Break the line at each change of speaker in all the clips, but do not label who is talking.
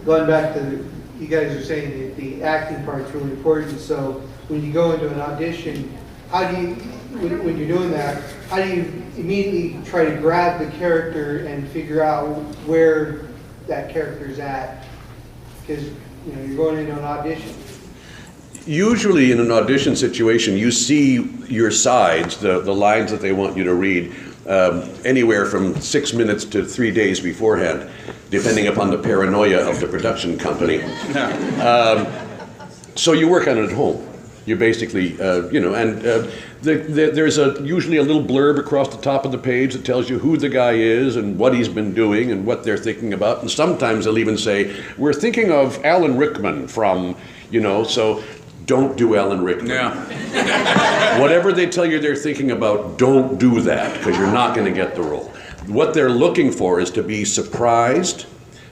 going back to, you guys are saying that the acting part's really important, so when you go into an audition, how do you, when you're doing that, how do you immediately try to grab the character and figure out where that character's at? Because, you know, you're going into an audition.
Usually in an audition situation, you see your sides, the lines that they want you to read, anywhere from 6 minutes to 3 days beforehand, depending upon the paranoia of the production company. So you work on it at home. You basically, you know, and there's usually a little blurb across the top of the page that tells you who the guy is and what he's been doing and what they're thinking about. And sometimes they'll even say, we're thinking of Alan Rickman from, you know, so don't do Alan Rickman.
Yeah.
Whatever they tell you they're thinking about, don't do that, because you're not going to get the role. What they're looking for is to be surprised.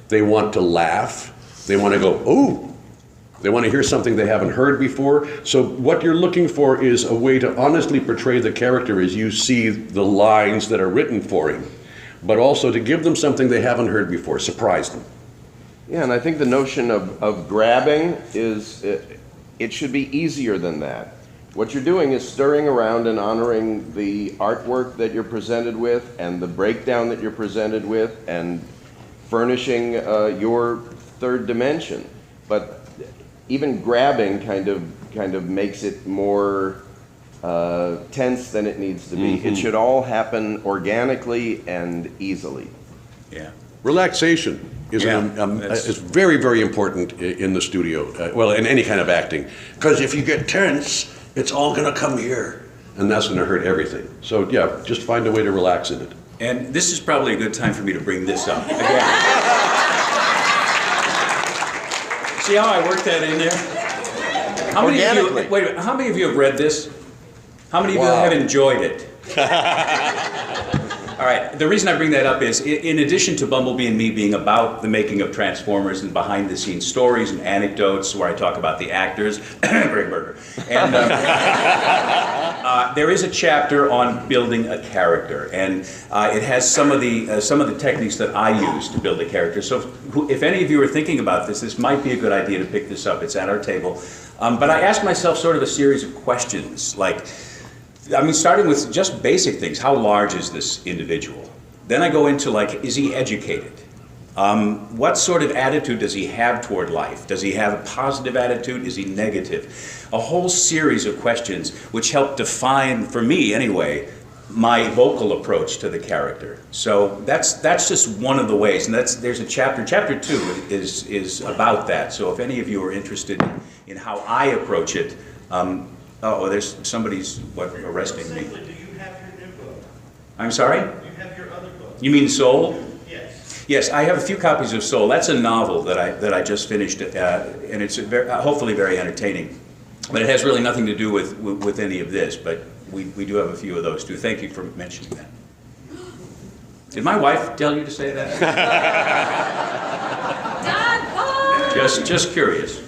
They want to laugh. They want to go, ooh. They want to hear something they haven't heard before. So what you're looking for is a way to honestly portray the character as you see the lines that are written for him, but also to give them something they haven't heard before, surprise them.
Yeah, and I think the notion of grabbing is, it should be easier than that. What you're doing is stirring around and honoring the artwork that you're presented with and the breakdown that you're presented with and furnishing your third dimension. But even grabbing kind of makes it more tense than it needs to be.
Mm-hmm.
It should all happen organically and easily.
Yeah.
Relaxation is, is very, very important in the studio, well, in any kind of acting. Because if you get tense, it's all going to come here, and that's going to hurt everything. So yeah, just find a way to relax in it.
And this is probably a good time for me to bring this up again. See how I worked that in there? How many of you, wait a minute, how many of you have read this? How many of you have enjoyed it? All right, the reason I bring that up is, in addition to Bumblebee and me being about the making of Transformers and behind-the-scenes stories and anecdotes where I talk about the actors, Gregg Berger, and there is a chapter on building a character, and it has some of the techniques that I use to build a character. So if any of you are thinking about this, this might be a good idea to pick this up. It's at our table. But I ask myself sort of a series of questions, like, I mean, starting with just basic things. How large is this individual? Then I go into, like, is he educated? What sort of attitude does he have toward life? Does he have a positive attitude? Is he negative? A whole series of questions which help define, for me anyway, my vocal approach to the character. So that's just one of the ways, and there's a chapter. Chapter 2 is about that. So if any of you are interested in how I approach it, oh, there's somebody's arresting me.
Do you have your new book?
I'm sorry?
Do you have your other book?
You mean Soul?
Yes.
Yes, I have a few copies of Soul. That's a novel that I just finished, and it's hopefully very entertaining. But it has really nothing to do with any of this. But we do have a few of those too. Thank you for mentioning that. Did my wife tell you to say that? Just curious.